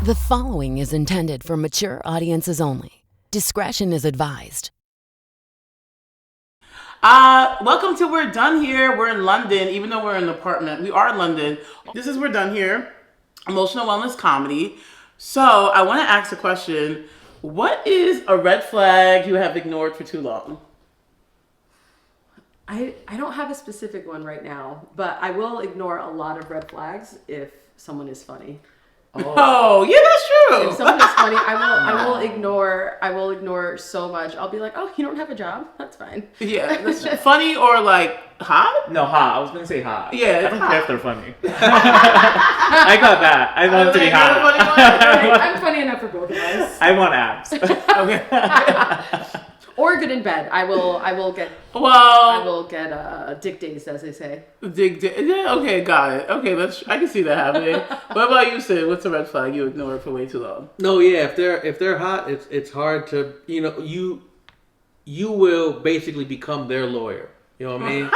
The following is intended for mature audiences only. Discretion is advised. Welcome to We're Done Here. We're in London, even though we're in an apartment. We are in London. This is We're Done Here, emotional wellness comedy. So I want to ask a question. What is a red flag you have ignored for too long? I don't have a specific one right now, but I will ignore a lot of red flags if someone is funny. Oh, yeah, that's true. If someone is funny, I will ignore so much. I'll be like, oh, you don't have a job? That's fine. Yeah, that's funny or like hot? No, hot. I was gonna say hot. Yeah, I don't care if they're funny. I got that. I want it to be hot. I'm funny enough for both of us. I want abs. Okay. Or good in bed. I will get dick dazed, as they say. Yeah, okay, got it. Okay, I can see that happening. What about you, Sid? What's a red flag you ignored for way too long? No, yeah, if they're hot, it's hard to, you will basically become their lawyer. You know what I mean?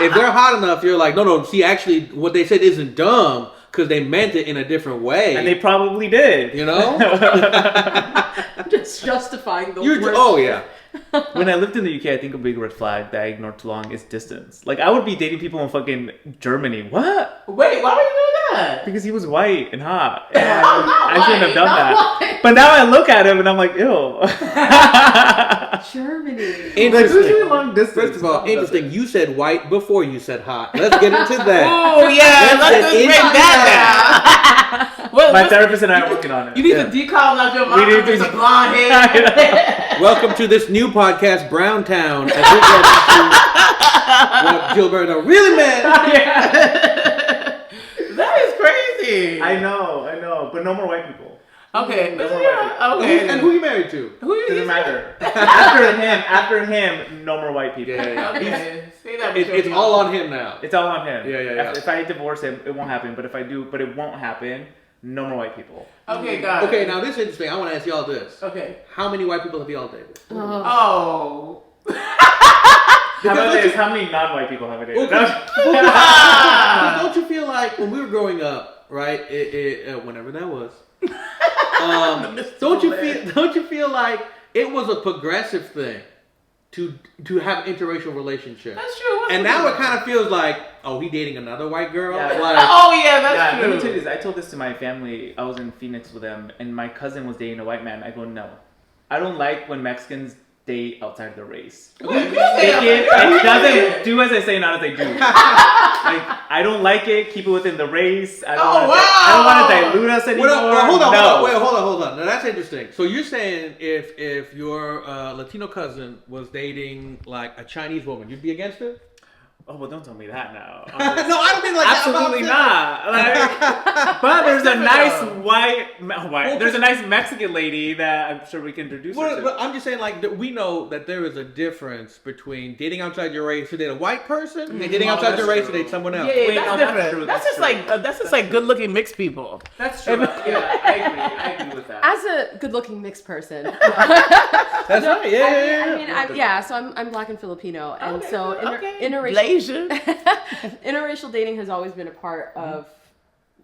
If they're hot enough, you're like, no, see, actually, what they said isn't dumb because they meant it in a different way. And they probably did. You know? Just justifying the worst. Oh, yeah. When I lived in the UK, I think a big red flag that I ignored too long is distance. Like, I would be dating people in fucking Germany. What? Wait, why were you doing that? Because he was white and hot. And I shouldn't have done that. But now I look at him and I'm like, ew. Germany. Interesting. Long distance. First of all, interesting. You said white before you said hot. Let's get into that. Oh, yeah. Let's just break that down. My therapist and I are working on it. You need to decolonize your mom with the blonde hair. Welcome to this new podcast, Browntown. As we get into what Jilberto really meant. That is crazy. I know. But no more white people. Okay. No more white people. Okay. And who are you married to? Doesn't matter. After him, no more white people. Yeah. Okay. Say that It's all on him now. It's all on him. Yeah. If I divorce him, it won't happen. But if I do, but it won't happen. No more white people. Okay, got it. Okay, now this is interesting. I want to ask y'all this. Okay. How many white people have y'all dated? Oh. How about this? How many non-white people have I dated? Don't you feel like when we were growing up, right? Whenever that was. Don't you feel like it was a progressive thing to have interracial relationships? That's true. And now it kind of feels like, oh, he dating another white girl? Yeah. Like, oh, yeah, that's true. Let me tell you this. I told this to my family. I was in Phoenix with them, and my cousin was dating a white man. I go, no. I don't like when Mexicans date outside their race. It doesn't do as I say, not as I do. Like, I don't like it. Keep it within the race. I don't want to dilute us anymore. Hold on. Now that's interesting. So you're saying if your Latino cousin was dating like a Chinese woman, you'd be against it? Oh, well, don't tell me that now. No, I don't mean like absolutely not. Like, but there's a nice there's a nice Mexican lady that I'm sure we can introduce her to. But I'm just saying, like, we know that there is a difference between dating outside your race to date a white person and dating outside your race to date someone else. Yeah, Wait, that's no, different. that's true. That's just like good-looking mixed people. That's true. Yeah, I agree with that. As a good-looking mixed person, That's right. Yeah. So I'm Black and Filipino, and Okay, so interracial. Interracial dating has always been a part of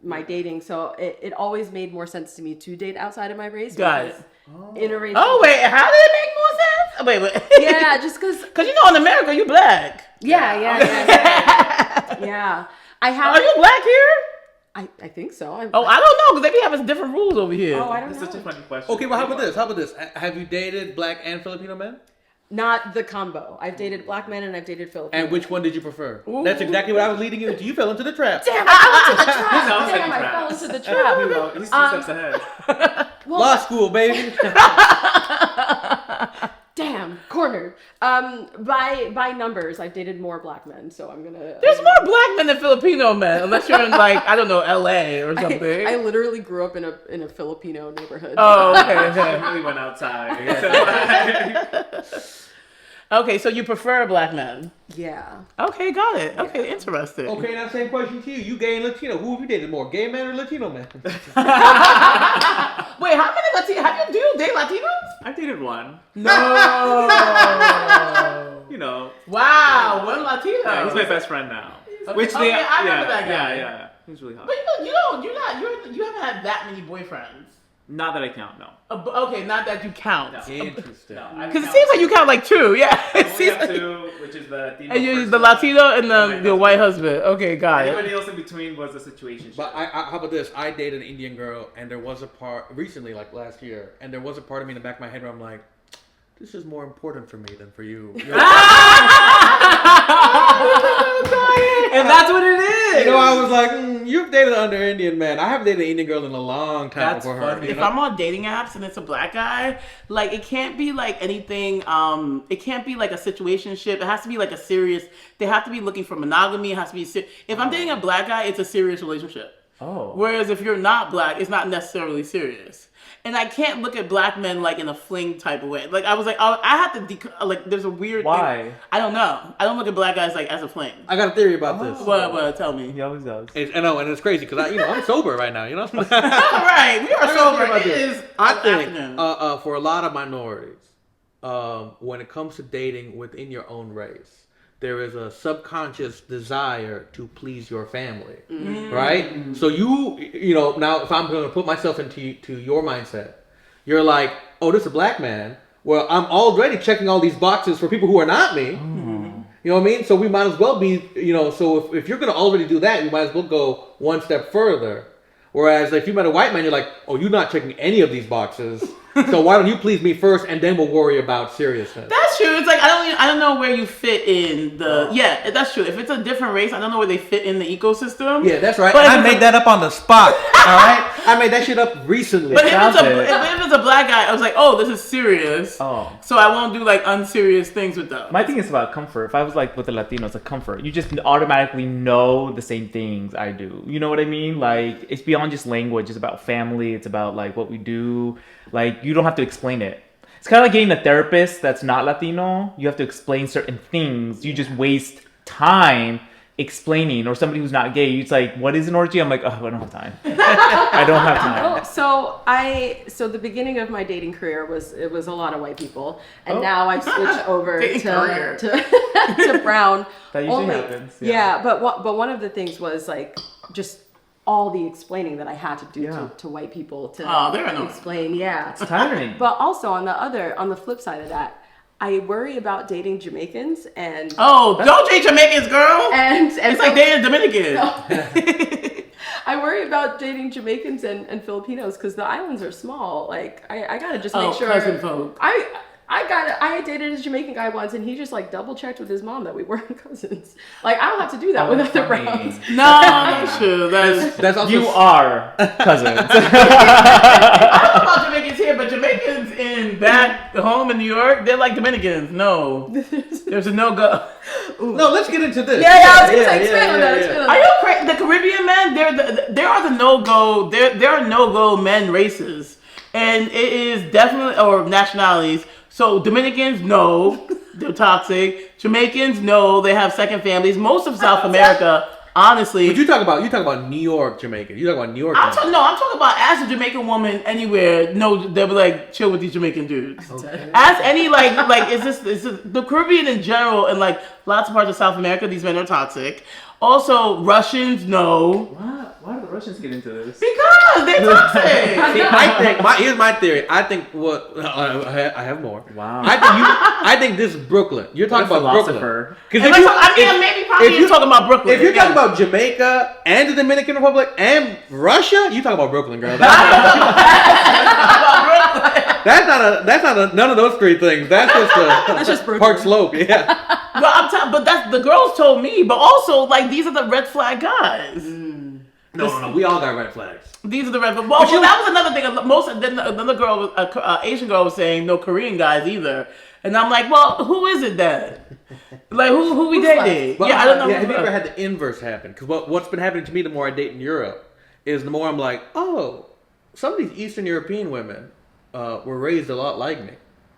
my dating, so it always made more sense to me to date outside of my race. Got it. Interracial. Oh, wait, how did it make more sense? Wait. Yeah, just because. Because in America, you black. Yeah. I have. Are you black here? I think so. I don't know, because they be having different rules over here. Oh, I don't That's know. such a funny question. Okay, well, how about this? Have you dated black and Filipino men? Not the combo. I've dated black men and I've dated Filipino. And which one did you prefer? That's exactly what I was leading you into. You fell into the trap. Damn, I He's fell into the trap. He's 2 steps ahead. Law school, baby. Damn, cornered. By numbers, I've dated more black men, so I'm gonna. There's more black men than Filipino men, unless you're in I don't know, LA or something. I literally grew up in a Filipino neighborhood. Oh, okay. I really went outside. Okay, so you prefer black men? Yeah. Okay, got it. Okay, interesting. Okay, now same question to you. You gay and Latino. Who have you dated more, gay men or Latino men? Wait, how many Latinos? Do you date Latinos? I dated one. No. You know. Wow, one Latino. Yeah, he's my best friend now. I remember that guy. Yeah. he was really hot. But you haven't had that many boyfriends. Not that I count, no. Okay, not that you count. No. Interesting. Because it seems like you count like 2, yeah. I It only seems have like, 2, which is the Latino. and you're person the Latino and my the white husband. Okay, got it. Everybody else in between was a situation. But how about this? I dated an Indian girl, and there was a part recently, like last year, and there was a part of me in the back of my head where I'm like, this is more important for me than for you. And that's what it is. You know, I was like, you've dated an under Indian man. I haven't dated an Indian girl in a long time That's before funny. her. If I'm on dating apps and it's a black guy, like it can't be like anything. It can't be like a situationship. It has to be like a serious. They have to be looking for monogamy. It has to be. If I'm dating a black guy, it's a serious relationship. Oh. Whereas if you're not black, it's not necessarily serious. And I can't look at black men like in a fling type of way. Like I was like, I have to like. There's a weird. Why? Thing. I don't know. I don't look at black guys like as a fling. I got a theory about this. What? Tell me. He always does. I know, and it's crazy because I'm sober right now. You know. All right, we are sober. about It this. is. I think afternoon. for a lot of minorities, when it comes to dating within your own race, there is a subconscious desire to please your family, right? So you know, now if I'm going to put myself into your mindset, you're like, oh, this is a black man. Well, I'm already checking all these boxes for people who are not me. You know what I mean? So we might as well be, you know, so if you're going to already do that, you might as well go one step further. Whereas if you met a white man, you're like, oh, you're not checking any of these boxes. So why don't you please me first, and then we'll worry about seriousness. That's true. It's like I don't know where you fit in the. Yeah, that's true. If it's a different race, I don't know where they fit in the ecosystem. Yeah, that's right. But I made that up on the spot. All right, I made that shit up recently. But if it's a black guy, I was like, oh, this is serious. Oh. So I won't do like unserious things with them. My thing is about comfort. If I was like with the Latinos, a comfort. You just automatically know the same things I do. You know what I mean? Like it's beyond just language. It's about family. It's about like what we do. Like you don't have to explain it. It's kind of like getting a therapist that's not Latino. You have to explain certain things. You just waste time explaining. Or somebody who's not gay, it's like, what is an orgy? I'm like, oh, I don't have time. I don't have time. So the beginning of my dating career was a lot of white people, and now I've switched over to brown. That usually happens. Yeah, but one of the things was like just all the explaining that I had to do to white people to explain. Yeah, it's tiring. But also on the flip side of that, I worry about dating Jamaicans and don't date Jamaicans, girl. And it's like dating Dominicans. No. I worry about dating Jamaicans and Filipinos because the islands are small. Like I gotta just make sure. Cousin folk. I dated a Jamaican guy once, and he just like double checked with his mom that we weren't cousins. Like I don't have to do that with other browns. No, that's true. That's also you are cousins. I don't know about Jamaicans here, but Jamaicans in back home in New York, they're like Dominicans. No, there's a no go. No, let's get into this. Yeah, I was gonna say expand on that. Are you crazy? The Caribbean men, there are the no go. There are no go men races, and it is definitely or nationalities. So Dominicans, no, they're toxic. Jamaicans, no, they have second families. Most of South America, honestly. But you talk about New York Jamaican. You talk about New York. I'm talking about as a Jamaican woman anywhere. No, they'll be like chill with these Jamaican dudes. Okay. As any like is this the Caribbean in general and like lots of parts of South America, these men are toxic. Also, Russians, no. Why do the Russians get into this? Because they're toxic. Here's my theory. I think I have more. Wow. I think this is Brooklyn. You're talking about Brooklyn. Maybe you're talking about Brooklyn. If you're talking about Jamaica and the Dominican Republic and Russia, you talking about Brooklyn, girl. That's not none of those three things. That's just Park Slope. Yeah. But that's the girls told me. But also, like, these are the red flag guys. No, we all got red flags. These are the red flags. Well, that was another thing. Another girl, Asian girl, was saying no Korean guys either. And I'm like, well, who is it then? Like, who we dating? Well, I don't know. Yeah, have you ever had the inverse happen? Because what's been happening to me the more I date in Europe is the more I'm like, oh, some of these Eastern European women were raised a lot like me.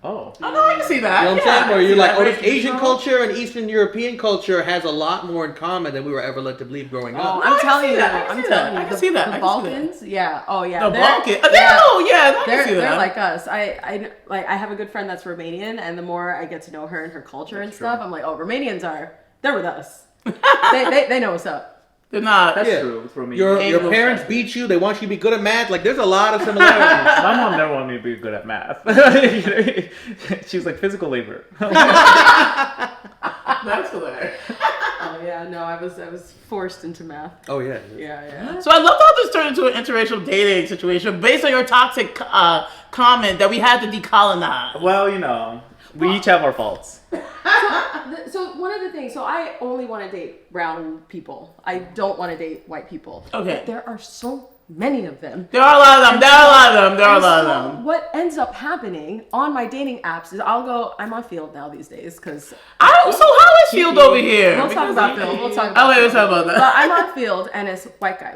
Oh. Oh, no, I can see that. You know what I'm saying? Where you're like, oh, this Asian culture and Eastern European culture has a lot more in common than we were ever led to believe growing up. I'm telling you. I can see that. The Balkans, yeah. Oh, yeah. The Balkans? I can see that. They're like us. I have a good friend that's Romanian, and the more I get to know her and her culture and stuff, I'm like, oh, they're with us. They know what's up. They're not. That's Yeah. true for me. Your Anglo parents Saxon. beat you. They want you to be good at math. Like, there's a lot of similarities. My mom never wanted me to be good at math. She was like physical labor. That's hilarious. Oh yeah, no, I was forced into math. Oh yeah. Yeah. So I love how this turned into an interracial dating situation based on your toxic comment that we had to decolonize. Well, we each have our faults. So one of the things, so I only want to date brown people. I don't want to date white people. Okay. But there are so many of them. There are a lot of them. There are a lot of them. There are a And lot so of them. what ends up happening on my dating apps is I'm on Field now these days because So how is Field over here? we'll talk about Field. We'll talk about Oh, wait, we'll Field. talk about that. But I'm on Field and it's white guy,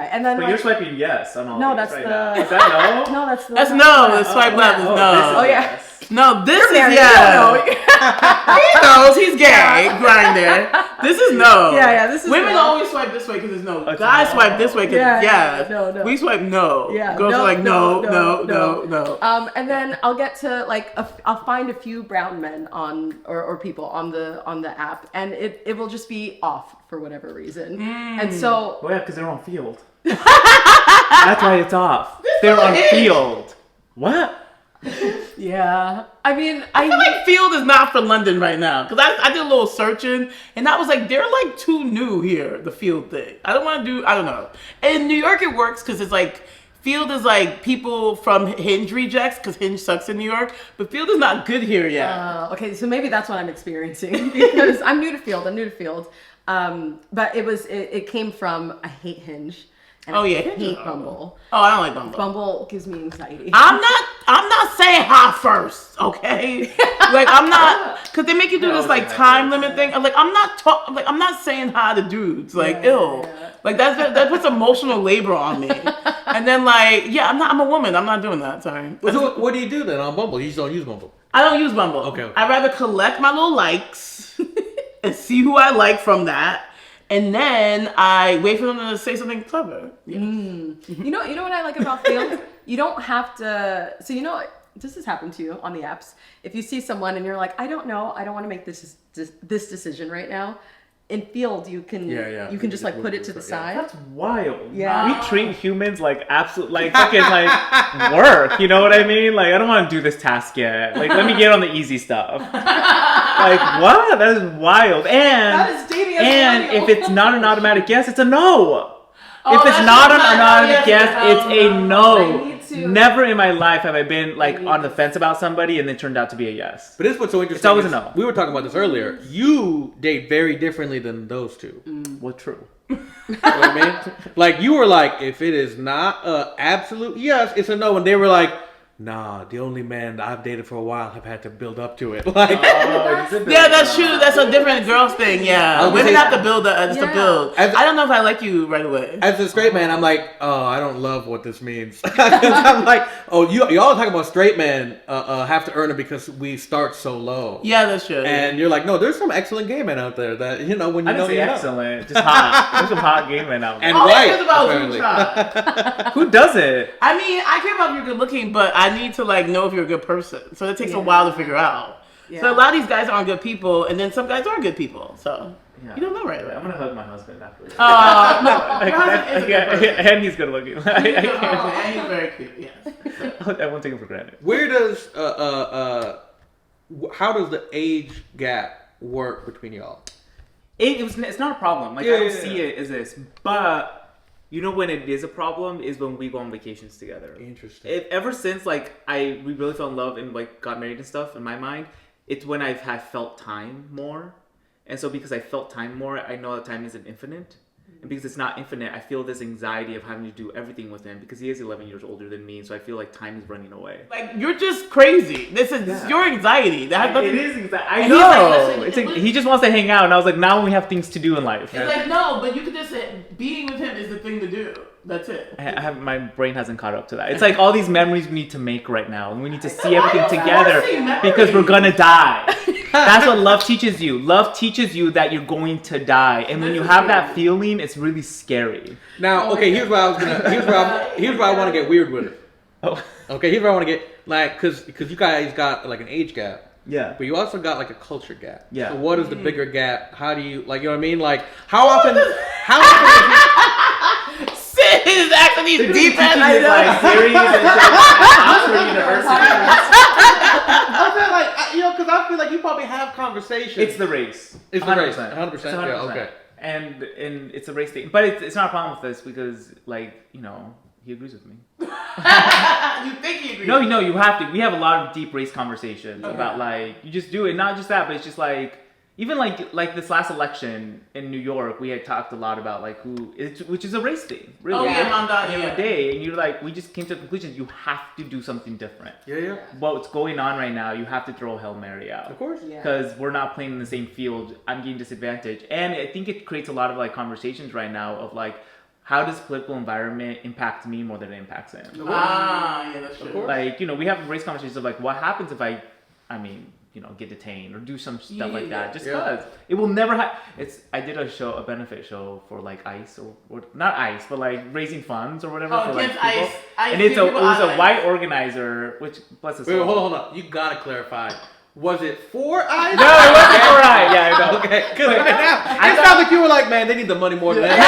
and then But like, you're swiping yes on all no, these that's right the now. Is that no? no, that's the That's no. The swipe left is no. Oh yeah. No, this is married, yes. you don't He knows he's gay. Grinder. This is no. Yeah, this is Women no. always swipe this way because it's no. It's Guys no. swipe this way because Yeah, yes. no. We swipe no. Yeah, Girls no, are like no. no. And then I'll get to like I'll find a few brown men on or people on the app, and it will just be off for whatever reason. And so Well, yeah, because they're on Field. That's why it's off. They're on Field. What? yeah, I mean I feel like Field is not for London right now because I did a little searching and I was like they're like too new here, the Field thing. I don't know. In New York it works because it's like Field is like people from Hinge rejects because Hinge sucks in New York, but Field is not good here yet. okay, so maybe that's what I'm experiencing because I'm new to Field. But it came from I hate Hinge. And I hate Bumble. Oh, I don't like Bumble. Bumble gives me anxiety. I'm not saying hot first, okay? Like I'm not, cause they make you do this like time limit thing. I'm like I'm not saying hi to dudes. Like ew. Like that puts emotional labor on me. And then like I'm a woman. I'm not doing that. Sorry. So what do you do then on Bumble? You just don't use Bumble. I don't use Bumble. Okay. I'd rather collect my little likes and see who I like from that. And then I wait for them to say something clever. Yes. You know what I like about Field? You don't have to. So this has happened to you on the apps. If you see someone and you're like, I don't know, I don't want to make this decision right now. In Field, you can you can just like put it to the side. That's wild. Yeah. We treat humans like absolute, like fucking like work. You know what I mean? Like I don't want to do this task yet. Like let me get on the easy stuff. Like what? That is wild. That is dating as And millennial. if it's not an automatic yes, it's a no. Oh, If it's that's not an not- automatic yes, yes, it's a I no. need to- Never in my life have I been like need on the to- fence about somebody and then turned out to be a yes. But this is what's so interesting. It's always a is no. We were talking about this earlier. You date very differently than those two. Well, true. You know what I mean? Like you were like, if it is not a absolute yes, it's a no. And they were like, nah, the only men that I've dated for a while have had to build up to it. Like, Yeah, that's true. That's a different girls thing. Yeah, was women gonna say- have to build. It's a Yeah. build. As- I don't know if I like you right away. as a straight man, I'm like, oh, I don't love what this means. 'Cause I'm like, oh, y'all talking about straight men have to earn it because we start so low. Yeah, that's true. And you're like, no, there's some excellent gay men out there that when I you know didn't say you know. excellent, just hot. There's some hot gay men out there. And all white, it is about is apparently. who try. Who does it? I mean, I care about if you're good looking, but I need to like know if you're a good person. So it takes a while to figure out. Yeah. So a lot of these guys aren't good people, and then some guys are good people. So Yeah. you don't know right away. I'm gonna hug my husband after this. No, Like, your husband is a good person. and he's good looking. He's a good person, and he's very cute. Yes. I won't take him for granted. Where does how does the age gap work between y'all? It's not a problem. Like Yeah, I don't yeah, see yeah. it as this, but you know when it is a problem is when we go on vacations together. Interesting. Ever since like we really fell in love and like got married and stuff, in my mind, it's when I've felt time more, and so because I felt time more, I know that time isn't infinite. And because it's not infinite, I feel this anxiety of having to do everything with him because he is 11 years older than me, so I feel like time is running away. Like you're just crazy. This is your anxiety. That has nothing. It is exactly. I And he's like, know. listen, It's it like, was- he just wants to hang out, and I was like, now we have things to do in life. It's like no, but you could just say being with him is the thing to do. That's it. My brain hasn't caught up to that. It's like all these memories we need to make right now, and we need to see everything don't together see memories. because we're gonna die. That's what love teaches you. Love teaches you that you're going to die, and when you have that feeling, it's really scary. Now, okay, here's where I was gonna. Here's where I want to get weird with it. Oh, Okay, here's where I want to get like, cause you guys got like an age gap. Yeah. But you also got like a culture gap. Yeah. So what is the bigger gap? How do you, like, you know what I mean? Like, how often is Sid is asking these deep ass like series and shit at Oxford University. I'm saying, like, because I feel like you probably have conversations. It's the race. It's the race. 100%. 100%. It's Yeah, okay. And it's a race thing. But it's not a problem with this because, like, he agrees with me. You think he agrees? No, you have to. We have a lot of deep race conversations about, like, you just do it. Not just that, but it's just like, even like this last election in New York, we had talked a lot about like which is a race thing. Really. Oh yeah, Mom, a day, and you're like, we just came to the conclusion you have to do something different. Yeah. What's going on right now? You have to throw Hail Mary out. Of course. Because we're not playing in the same field. I'm getting disadvantaged, and I think it creates a lot of like conversations right now of like, how does political environment impact me more than it impacts him? Yeah, that's true. Like, we have race conversations of like, what happens if I get detained or do some stuff like that, just because it will never I did a benefit show for like ICE or not ICE, but like raising funds or whatever for like people. ICE. And it was a white organizer, which bless his soul. Wait, hold on. You gotta clarify. Was it for ICE? No, it wasn't for ICE. Yeah, I know. Okay. Because it sounds like you were like, man, they need the money more than that.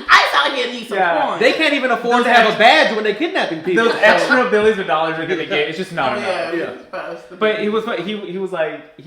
I sound like it needs some porn. They can't even afford to have a badge when they're kidnapping people. Those extra billions of dollars are gonna get. It's just not enough. Yeah. But he was like he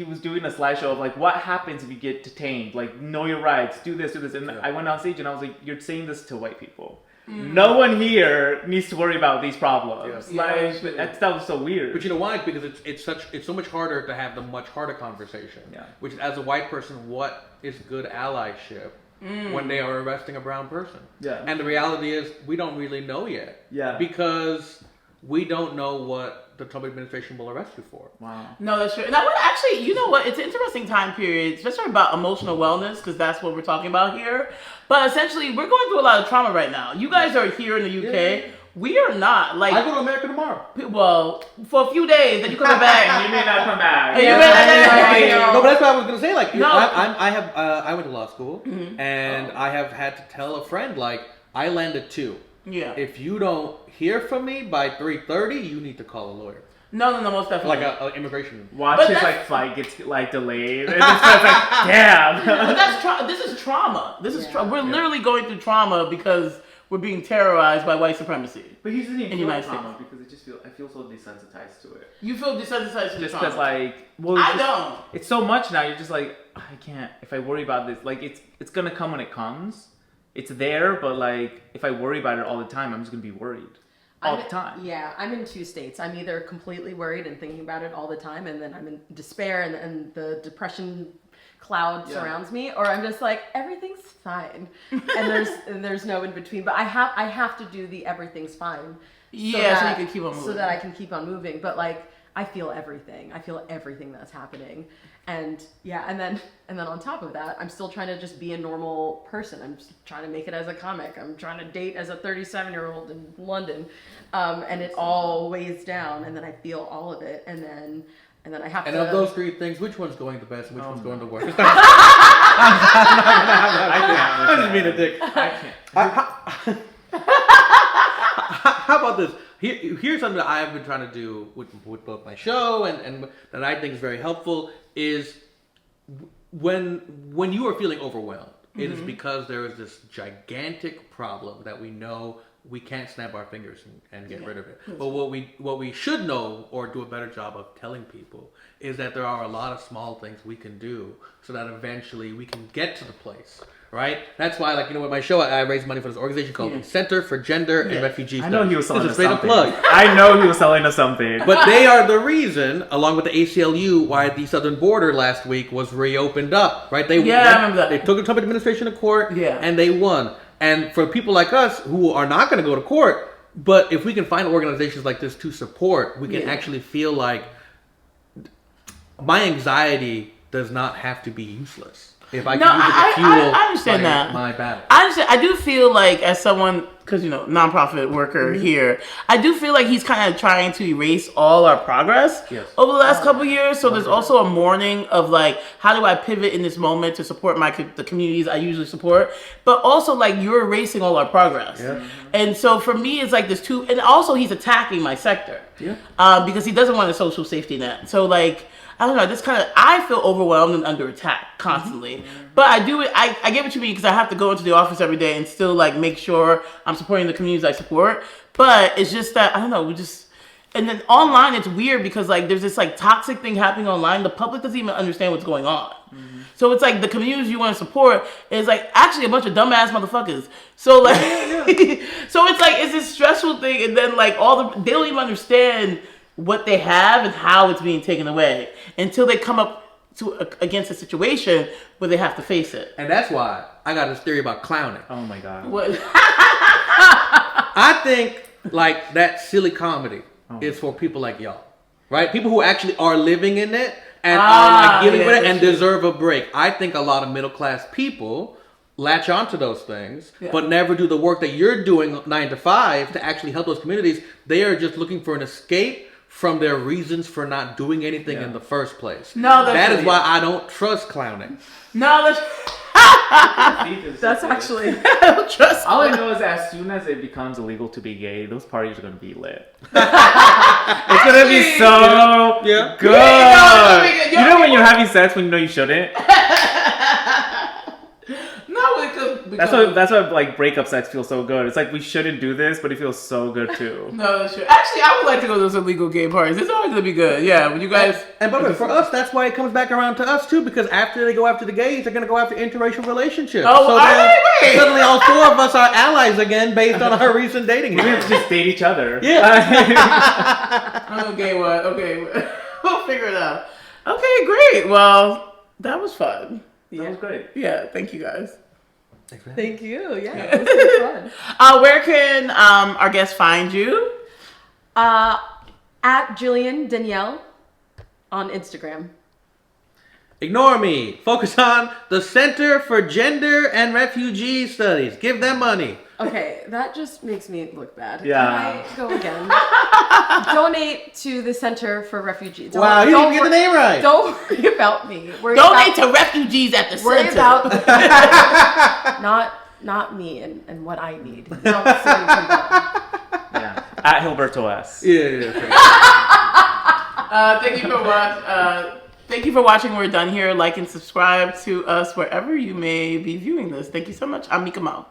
was doing a slideshow of like, what happens if you get detained? Like, know your rights, do this. And I went on stage and I was like, you're saying this to white people. No one here needs to worry about these problems. That was so weird. But you know why? Because it's so much harder to have the much harder conversation. Yeah. Which is, as a white person, what is good allyship when they are arresting a brown person? Yeah. And the reality is, we don't really know yet. Yeah. Because we don't know what the Trump administration will arrest you for. Wow. No, that's true. And I would actually, you know what? It's an interesting time period, especially about emotional wellness, because that's what we're talking about here. But essentially, we're going through a lot of trauma right now. You guys are here in the UK. Yeah. We are not. Like, I go to America tomorrow. Well, for a few days, then you come back. You may not come back. No, but that's what I was gonna say. Like, I went to law school, and I have had to tell a friend, like, I landed 2. Yeah. If you don't hear from me by 3:30, you need to call a lawyer. No, most definitely. Like an immigration. Watch his like flight gets like delayed. And it's like, damn. But this is trauma. We're literally going through trauma because we're being terrorized by white supremacy. But here's the thing, in the United States, because I feel so desensitized to it. You feel desensitized to just trauma. because like, I don't. It's so much now. You're just like, I can't. If I worry about this, like it's gonna come when it comes. It's there, but like if I worry about it all the time, I'm just gonna be worried all the time. Yeah, I'm in 2 states. I'm either completely worried and thinking about it all the time, and then I'm in despair, and the depression cloud surrounds me, or I'm just like, everything's fine, and there's no in between. But I have to do the everything's fine. So you can keep on moving. So that I can keep on moving. But like, I feel everything. I feel everything that's happening. And and then on top of that, I'm still trying to just be a normal person. I'm just trying to make it as a comic. I'm trying to date as a 37-year-old in London, and it all weighs down. And then I feel all of it, and then I have to. And of those 3 things, which one's going the best and which one's going the worst? I can't. I'm just being a dick. I can't. How about this? Here's something that I've been trying to do with both my show and that I think is very helpful is when you are feeling overwhelmed, it is because there is this gigantic problem that we know we can't snap our fingers and get rid of it. But what we should know or do a better job of telling people is that there are a lot of small things we can do so that eventually we can get to the place. Right? That's why, like, with my show, I raised money for this organization called Center for Gender and Refugee Studies. I know he was selling us something. Plug. I know he was selling us something. But they are the reason, along with the ACLU, why the southern border last week was reopened up. Right? I remember that. They took the Trump administration to court, and they won. And for people like us who are not going to go to court, but if we can find organizations like this to support, we can actually feel like my anxiety does not have to be useless. if I can use it to fuel I understand that. my battle. I understand. I do feel like as someone, because nonprofit worker here, I do feel like he's kind of trying to erase all our progress over the last couple years. So there's also a mourning of like, how do I pivot in this moment to support the communities I usually support, but also like you're erasing all our progress. Yeah. And so for me, it's like this and also he's attacking my sector. Yeah. Because he doesn't want a social safety net. So like, I don't know, I feel overwhelmed and under attack constantly. But I get what you mean, because I have to go into the office every day and still like make sure I'm supporting the communities I support. But it's just that, I don't know, and then online it's weird because like there's this like toxic thing happening online. The public doesn't even understand what's going on. So it's like the communities you want to support is like actually a bunch of dumbass motherfuckers. So like, so it's like, it's this stressful thing, and then like they don't even understand what they have and how it's being taken away until they come up against a situation where they have to face it. And that's why I got this theory about clowning. Oh my god. What? I think like that silly comedy is for people like y'all, right? People who actually are living in it and are like giving it and deserve a break. I think a lot of middle class people latch onto those things, but never do the work that you're doing 9 to 5 to actually help those communities. They are just looking for an escape from their reasons for not doing anything in the first place. No, that is why I don't trust clowning. No, That's actually. I don't trust. All I know is that as soon as it becomes illegal to be gay, those parties are gonna be lit. It's gonna be so good. You know when you're having sex when you know you shouldn't. Because that's why like breakup sex feels so good. It's like we shouldn't do this, but it feels so good too. No, that's true. Actually, I would like to go to those illegal gay parties. It's always gonna be good. Yeah, when you guys. And by the way, for us, that's why it comes back around to us too. Because after they go after the gays, they're gonna go after interracial relationships. Oh, so wait. Suddenly, all 4 of us are allies again, based on our recent dating. We have to just date each other. Yeah. Okay, what? Okay, we'll figure it out. Okay, great. Well, that was fun. That was great. Yeah, thank you guys. Thank you. Yeah, it was so fun. Where can our guests find you? At Jillian Danielle on Instagram. Ignore me. Focus on the Center for Gender and Refugee Studies. Give them money. Okay, that just makes me look bad. Yeah. Can I go again? Donate to the Center for Refugees. Wow, you didn't get the name right. Don't worry about me. Donate to refugees at the Worry center. about not me and what I need. Not silly people. Yeah. At Gilberto S. Yeah. Thank you for watching. We're done here. Like and subscribe to us wherever you may be viewing this. Thank you so much. I'm Meka Mo.